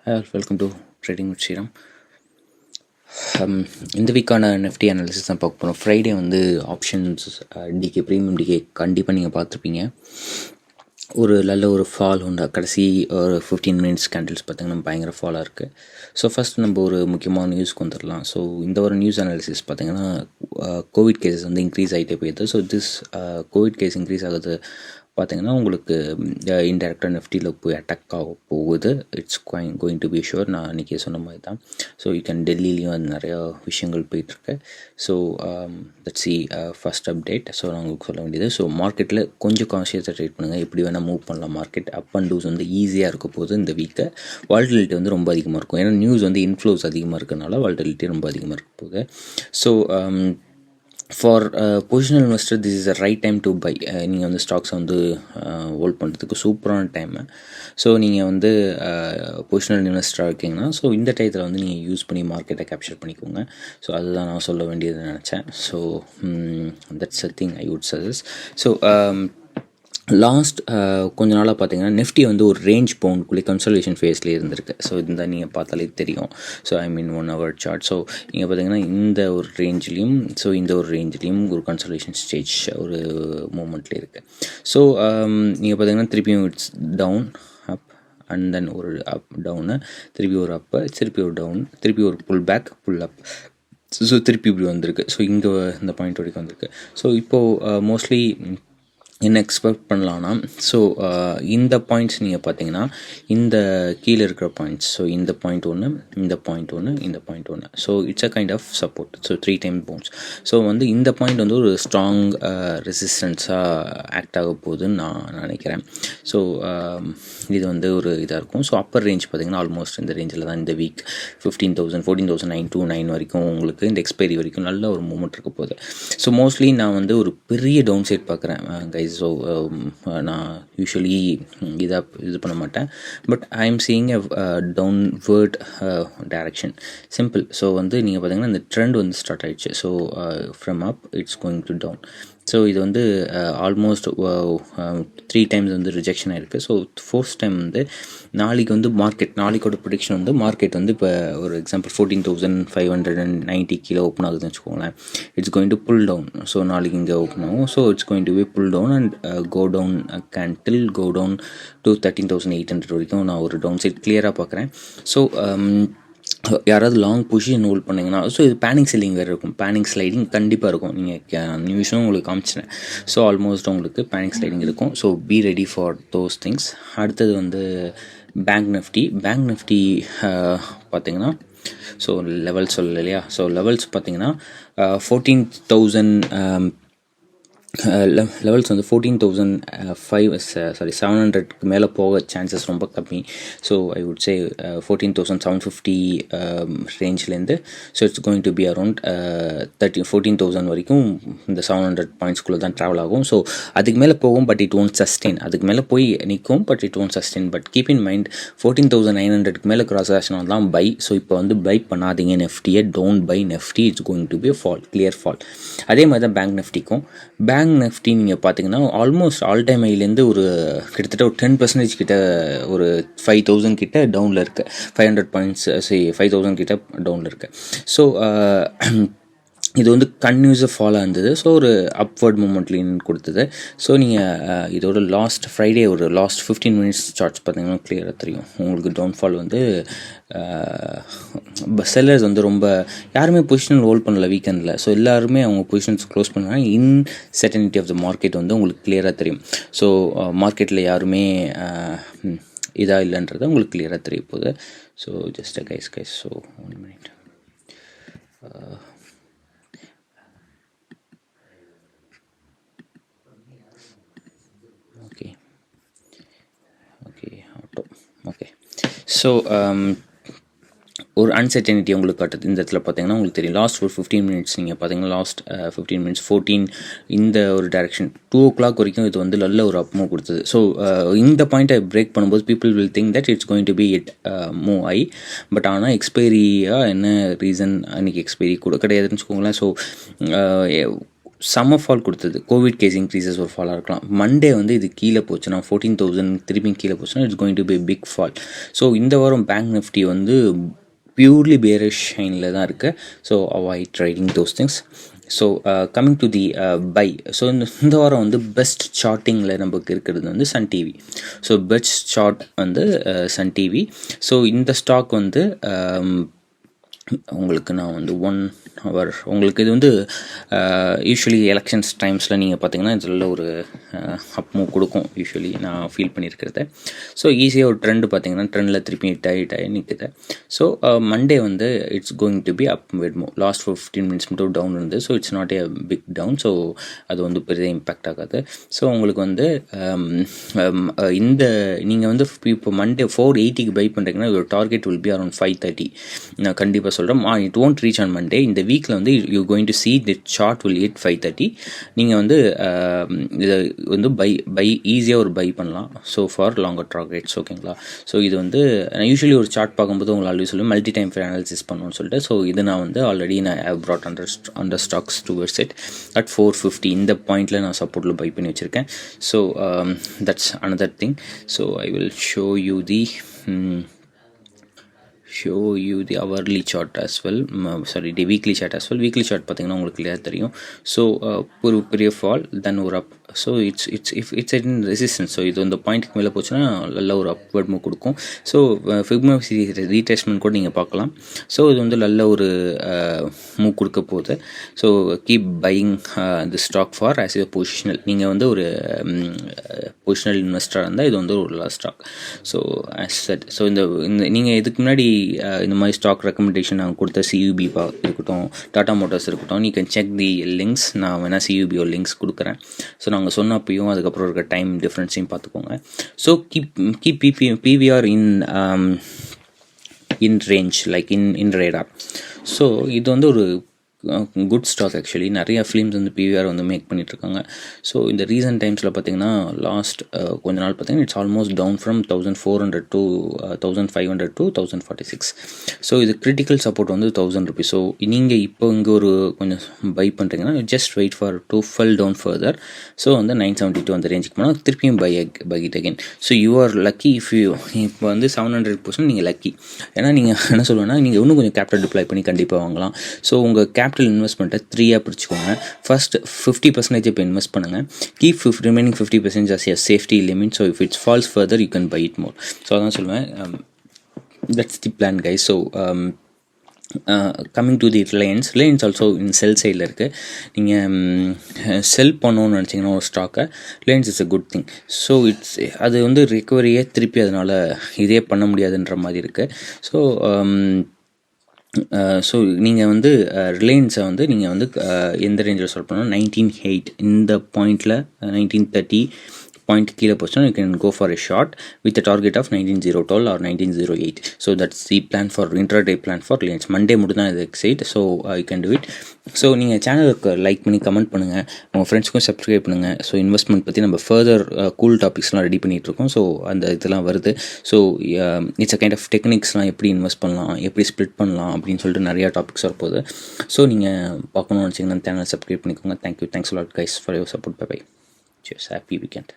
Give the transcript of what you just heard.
Welcome to trading with Sriram. இந்த வீக்கான Nifty analysis தான் பார்க்க போகிறோம். ஃப்ரைடே வந்து ஆப்ஷன்ஸ் டிகே ப்ரீமியம் டிகே கண்டிப்பாக நீங்கள் பார்த்துருப்பீங்க. ஒரு நல்ல ஒரு ஃபால் உண்டு. கடைசி ஒரு 15 மினிட்ஸ் கேண்டில்ஸ் பார்த்திங்கன்னா பயங்கர ஃபாலாக இருக்குது. ஸோ ஃபஸ்ட் நம்ம ஒரு முக்கியமான நியூஸ்க்கு வந்துடலாம். ஸோ இந்த ஒரு நியூஸ் அனாலிசிஸ் பார்த்திங்கன்னா கோவிட் கேசஸ் வந்து இன்க்ரீஸ் ஆகிட்டே போயிடுது. So this covid case increase ஆகுது பார்த்திங்கன்னா உங்களுக்கு இன்டெரக்டாக நிஃப்டியில் போய் அட்டாக் ஆக போகுது. It's going to be sure. நான் அன்றைக்கி சொன்ன மாதிரி தான். ஸோ யூ கேன் டெல்லிலையும் அது நிறையா விஷயங்கள் போயிட்டுருக்கு. So that's the first update. So நான் உங்களுக்கு சொல்ல வேண்டியது, ஸோ மார்க்கெட்டில் கொஞ்சம் கான்ஷியஸாக ட்ரேட் பண்ணுங்கள். எப்படி வேணால் மூவ் பண்ணலாம். மார்க்கெட் அப் அண்ட் டூஸ் வந்து ஈஸியாக இருக்க போது. இந்த வீக்கை வாலட்டிலிட்டி வந்து ரொம்ப அதிகமாக இருக்கும். ஏன்னா நியூஸ் வந்து இன்ஃப்ளோஸ் அதிகமாக இருக்கிறதுனால வாலட்டிலிட்டி ரொம்ப அதிகமாக இருக்க போகுது. So for positional investor this is a right time to buy. நீங்கள் வந்து ஸ்டாக்ஸை வந்து ஹோல்ட் பண்ணுறதுக்கு சூப்பரான டைமு. ஸோ நீங்கள் வந்து பொசிஷனல் இன்வெஸ்டராக இருக்கீங்கன்னா ஸோ இந்த டயத்தில் வந்து நீங்கள் யூஸ் பண்ணி மார்க்கெட்டை கேப்சர் பண்ணிக்கோங்க. ஸோ அதுதான் நான் சொல்ல வேண்டியது நினச்சேன். So that's a thing I would suggest. So last கொஞ்ச நாளாக பார்த்தீங்கன்னா நிஃப்டி வந்து ஒரு ரேஞ்ச் பவுண்டுக்குள்ளே கன்சல்டேஷன் ஃபேஸ்லேயே இருந்திருக்கு. ஸோ இதுதான் நீங்கள் பார்த்தாலே தெரியும். So I mean 1 hour chart. So நீங்கள் பார்த்தீங்கன்னா இந்த ஒரு ரேஞ்சிலையும் ஸோ இந்த ஒரு ரேஞ்சிலையும் ஒரு கன்சல்டேஷன் ஸ்டேஜ் ஒரு மூமெண்ட்லேயே இருக்குது. ஸோ நீங்கள் பார்த்தீங்கன்னா திருப்பியும் it's down up and then ஒரு அப் டவுனு, திருப்பி ஒரு அப்பு, திருப்பி ஒரு டவுன், திருப்பி ஒரு புல் பேக், புல் அப். ஸோ திருப்பி இப்படி வந்திருக்கு. ஸோ இங்கே இந்த பாயிண்ட் வரைக்கும் வந்திருக்கு. ஸோ இப்போது மோஸ்ட்லி என்ன எக்ஸ்பெக்ட் பண்ணலான்னா, ஸோ இந்த பாயிண்ட்ஸ் நீங்கள் பார்த்தீங்கன்னா இந்த கீழே இருக்கிற பாயிண்ட்ஸ், ஸோ இந்த பாயிண்ட் ஒன்று, இந்த பாயிண்ட் ஒன்று, இந்த பாயிண்ட் ஒன்று. So it's a kind of support. So 3 time bounce. So வந்து இந்த பாயிண்ட் வந்து ஒரு ஸ்ட்ராங் ரெசிஸ்டன்ஸாக ஆக்ட் ஆக போகுதுன்னு நான் நினைக்கிறேன். ஸோ இது வந்து ஒரு இதாக இருக்கும். ஸோ அப்பர் ரேஞ்ச் பார்த்திங்கன்னா ஆல்மோஸ்ட் இந்த ரேஞ்சில் தான் இந்த வீக் 15,000 14,929 வரைக்கும் உங்களுக்கு இந்த எக்ஸ்பைரி வரைக்கும் நல்ல ஒரு மூமெண்ட் இருக்க போகுது. ஸோ மோஸ்ட்லி நான் வந்து ஒரு பெரிய டவுன் சைட் பார்க்குறேன் கைஸ். ஸோ நான் யூஸ்வலி இது பண்ண மாட்டேன். But I am seeing a downward direction. Simple. So வந்து நீங்கள் பார்த்தீங்கன்னா இந்த ட்ரெண்ட் வந்து ஸ்டார்ட் ஆகிடுச்சு. So from up it's going to down. So இது வந்து ஆல்மோஸ்ட் 3 டைம்ஸ் வந்து ரிஜெக்ஷன் ஆகிருக்கு. ஸோ ஃபோர்த் டைம் வந்து நாளைக்கு வந்து நாளைக்கோட ப்ரொடிக்ஷன் வந்து மார்க்கெட் வந்து இப்போ ஒரு எக்ஸாம்பிள் 14,590 கீழே ஓப்பன் ஆகுதுன்னு வச்சுக்கோங்களேன். It's going to pull down. So நாளைக்கு இங்கே ஓப்பன் ஆகும். So it's going to be pull down and go down go down to 13,800 வரைக்கும் நான் ஒரு டவுன் சைட் கிளியராக பார்க்குறேன். ஸோ யாராவது லாங் பொசிஷன் ஹோல்ட் பண்ணிங்கன்னா, ஸோ இது பேனிக் செல்லிங் வேறு இருக்கும். பேனிக் ஸ்லைடிங் கண்டிப்பாக இருக்கும். நீங்கள் நியூஸும் உங்களுக்கு காமிச்சினேன். ஸோ ஆல்மோஸ்ட் உங்களுக்கு பேனிக் ஸ்லைடிங் இருக்கும். So be ready for those things. அடுத்தது வந்து பேங்க் நிஃப்டி பார்த்திங்கன்னா ஸோ லெவல்ஸ் சொல்லலை இல்லையா. ஸோ லெவல்ஸ் பார்த்திங்கன்னா 14,000 லெவல்ஸ் வந்து 700க்கு மேலே போக சான்சஸ் ரொம்ப கம்மி. ஸோ ஐ வுட் சே 14,750 ரேஞ்ச்லேருந்து so it's going to be around 14,000 வரைக்கும் இந்த 700 பாயிண்ட்ஸ்குள்ளே தான் ட்ராவல் ஆகும். ஸோ அதுக்கு மேலே போகும், பட் இட் ஒன்ட் சஸ்டெயின். அதுக்கு மேலே போய் நிற்கும், but it won't sustain. But keep in mind 14,900க்கு மேலே கிராஸ் ஆச்சுனா தான் பை. ஸோ இப்போ வந்து பை பண்ணாதீங்க நெஃப்டியை. Don't buy Nifty. It's going to be fall, clear fall. அதே மாதிரி தான் பேங்க் நிஃப்டிக்கும். பேங்க் நிஃப்டி நீங்கள் பார்த்தீங்கன்னா ஆல்மோஸ்ட் ஆல் டைம் ஐலேருந்து ஒரு கிட்டத்தட்ட ஒரு 10% கிட்ட ஒரு 5,000 கிட்ட டவுனில் இருக்குது. 500 பாயிண்ட்ஸ் 5,000 கிட்ட டவுனில் இருக்குது. ஸோ இது வந்து கன்யூஸாக ஃபாலோ இருந்தது. ஸோ ஒரு அப்வர்ட் மூமெண்ட்லின்னு கொடுத்தது. ஸோ நீங்கள் இதோட லாஸ்ட் ஃப்ரைடே ஒரு லாஸ்ட் 15 மினிட்ஸ் சார்ட்ஸ் பார்த்தீங்கன்னா கிளியராக தெரியும் உங்களுக்கு. டவுன்ஃபால் வந்து செல்லர்ஸ் வந்து ரொம்ப யாருமே பொசிஷன் ஹோல்ட் பண்ணல வீக்கெண்டில். ஸோ எல்லாருமே அவங்க பொசிஷன்ஸ் க்ளோஸ் பண்ணாங்க. இன்செர்டனிட்டி ஆஃப் த மார்க்கெட் வந்து உங்களுக்கு கிளியராக தெரியும். ஸோ மார்க்கெட்டில் யாருமே இதாக இல்லைன்றது உங்களுக்கு கிளியராக தெரிய போகுது. So just a guys. So 1 minute. Okay. So ஒரு அன்சர்டனிட்டி உங்களுக்கு காட்டுது இந்த இடத்துல பார்த்தீங்கன்னா உங்களுக்கு தெரியும். லாஸ்ட் ஒரு 15 மினிட்ஸ் நீங்கள் பார்த்தீங்கன்னா லாஸ்ட் 15 மினிட்ஸ் 14 இந்த ஒரு டைரக்ஷன் 2 o'clock வரைக்கும் இது வந்து நல்ல ஒரு அப்மூவ் கொடுத்தது. ஸோ இந்த பாயிண்ட்டை பிரேக் பண்ணும்போது people will think that it's going to be it move I. But ஆனால் எக்ஸ்பைரியாக என்ன ரீசன் அன்றைக்கி எக்ஸ்பைரி கூட கிடையாதுன்னு வச்சுக்கோங்களேன். ஸோ செம்ம ஃபால் கொடுத்தது. கோவிட் கேஸ் இன்க்ரீசஸ் ஒரு ஃபாலாக இருக்கலாம். மண்டே வந்து இது கீழே போச்சுன்னா 14,000 திருப்பி கீழே போச்சுன்னா it's going to be big fall. So இந்த வாரம் பேங்க் நிஃப்டி வந்து பியூர்லி பேரிஷ் ஷைனில் தான் இருக்குது. So avoid trading those things. So coming to the buy. So இந்த வாரம் வந்து பெஸ்ட் சார்ட்டிங்கில் நமக்கு இருக்கிறது வந்து Sun TV. So best chart வந்து சன் டிவி. ஸோ இந்த ஸ்டாக் வந்து உங்களுக்கு நான் வந்து 1 hour உங்களுக்கு இது வந்து யூஸ்வலி எலெக்ஷன்ஸ் டைம்ஸில் நீங்கள் பார்த்தீங்கன்னா இதில் ஒரு அப் மூவ் கொடுக்கும் யூஸ்வலி நான் ஃபீல் பண்ணியிருக்கிறத. ஸோ ஈஸியாக ஒரு ட்ரெண்டு பார்த்தீங்கன்னா ட்ரெண்டில் திருப்பி ஹிட் நிற்குது. ஸோ மண்டே வந்து it's going to be upward move. Last 15 minutes மட்டும் டவுன் இருந்து. So it's not a big down. ஸோ அது வந்து பெரிய இம்பேக்ட் ஆகாது. ஸோ உங்களுக்கு வந்து இந்த நீங்கள் வந்து இப்போ மண்டே 480க்கு பை பண்ணுறீங்கன்னா ஒரு டார்கெட் வில் பி அரௌண்ட் 530. நான் கண்டிப்பாக சொல்கிறேன். It won't reach on Monday. இந்த வீக்கில் வந்து you going to see the chart will hit 530. நீங்கள் வந்து இதை வந்து பை ஈஸியாக ஒரு பை பண்ணலாம். ஸோ ஃபார் லாங்கர் டார்கெட்ஸ் ஓகேங்களா. ஸோ இது வந்து நான் யூஸ்வலி ஒரு சார்ட் பார்க்கும்போது உங்களை ஆல்ரெடி சொல்லுவேன் மல்டி டைம் அனாலிசிஸ் பண்ணணும்னு சொல்லிட்டு. ஸோ இது நான் வந்து ஆல்ரெடி நான் have brought under stocks towards it at 450. இந்த பாயிண்டில் நான் சப்போர்ட்டில் பை பண்ணி வச்சுருக்கேன். So that's another thing. So I will show you the hourly chart as well. The weekly chart as well. Weekly chart பார்த்தீங்கன்னா உங்களுக்கு கிளியர் தெரியும். ஸோ ஒரு பெரிய ஃபால் தென் ஒரு up. So it's in resistance. ஸோ இது இந்த பாயிண்ட்டுக்கு மேலே போச்சுன்னா நல்ல ஒரு அப்வர்ட் மூவ் கொடுக்கும். ஸோ ஃபிப்னசி ரீட்ரேஸ்மெண்ட் கூட நீங்கள் பார்க்கலாம். ஸோ இது வந்து நல்ல ஒரு மூவ் கொடுக்க போகுது. So keep buying the stock for as a positional. நீங்கள் வந்து ஒரு பொசிஷனல் இன்வெஸ்டராக இருந்தால் இது வந்து ஒரு நல்ல stock. So as said. So இந்த நீங்கள் இதுக்கு முன்னாடி இந்த மாதிரி ஸ்டாக் ரெக்கமெண்டேஷன் நாங்கள் கொடுத்த சியூபி இருக்கட்டும், டாடா மோட்டார்ஸ் இருக்கட்டும், நீ கேன் செக் தி லிங்க்ஸ். நான் வேணால் சியூபிஓ லிங்க்ஸ் கொடுக்குறேன். ஸோ நாங்கள் சொன்னப்பையும் அதுக்கப்புறம் இருக்க டைம் டிஃப்ரென்ஸையும் பார்த்துக்கோங்க. So keep PVR in range like in radar. So இது வந்து ஒரு குட் ஸ்டாக். ஆக்சுவலி நிறைய ஃபிலிம்ஸ் வந்து பிவிஆர் வந்து மேக் பண்ணிகிட்ருக்காங்க. ஸோ இந்த ரீசன்ட் டைம்ஸில் பார்த்தீங்கன்னா லாஸ்ட் கொஞ்ச நாள் பார்த்தீங்கன்னா it's almost down from 1400 to 1500 to 1046. So இது கிரிட்டிக்கல் சப்போர்ட் வந்து 1000 rupees. ஸோ நீங்கள் இப்போ இங்கே ஒரு கொஞ்சம் பை பண்ணுறீங்கன்னா just wait for to fall down further. So வந்து 972 அந்த ரேஞ்சுக்கு போனால் திருப்பியும் buy it again. So you are lucky if you இப்போ வந்து 700% நீங்கள் லக்கி. ஏன்னா நீங்கள் என்ன சொல்லுவேன்னா நீங்கள் இன்னும் கொஞ்சம் கேபிட்டல் டிப்ளாய் பண்ணி கண்டிப்பாக வாங்கலாம். ஸோ உங்கள் கேபிட்டல் இன்வெஸ்ட்மெண்ட்டை 3 பிரிச்சுக்கோங்க. ஃபர்ஸ்ட் 50% இப்போ இன்வெஸ்ட் பண்ணுங்கள். Keep remaining 50% as a safety limit. So if it falls further you can buy it more. So அதான் சொல்லுவேன். That's the plan guys. So coming to the Reliance also in sell சைடில் இருக்குது. நீங்கள் sell பண்ணணும்னு நினச்சிங்கன்னா ஒரு ஸ்டாக்கை, Reliance is a good thing. So அது வந்து ரிகவரியே திருப்பி அதனால் இதே பண்ண முடியாதுன்ற மாதிரி இருக்குது. ஸோ நீங்கள் வந்து ரிலையன்ஸை வந்து நீங்கள் வந்து எந்த ரேஞ்சில் சால்வ் பண்ணணும் 1908 இந்த பாயிண்டில் 1930 பாயிண்ட் கீழே போச்சுன்னா you can go for a short with target of 1912 or 1908. So that's the plan for intraday plan for Reliance. Monday மட்டும் தான் இது excite. So you can do it. So நீங்கள் சேனலுக்கு லைக் பண்ணி கமெண்ட் பண்ணுங்கள், உங்கள் ஃப்ரெண்ட்ஸ்க்கும் சப்ஸ்கிரைப் பண்ணுங்கள். ஸோ இன்வெஸ்ட்மெண்ட் பற்றி நம்ம ஃபர்தர் கூல் டாபிக்ஸ்லாம் ரெடி பண்ணிகிட்ருக்கோம். ஸோ அந்த இதெல்லாம் வருது. So it's a kind of டெக்னிக்ஸ்லாம் எப்படி இன்வெஸ்ட் பண்ணலாம், எப்படி ஸ்ப்ளிட் பண்ணலாம் அப்படின்னு சொல்லிட்டு நிறையா டாபிக்ஸ் வரப்போகுது. ஸோ நீங்கள் பார்க்கணும்னு வச்சிங்கன்னா சேனல் சப்ஸ்கிரைப் பண்ணிக்கோங்க. Thank you. Thanks a lot guys for your support. Bye bye. Cheers. Happy weekend.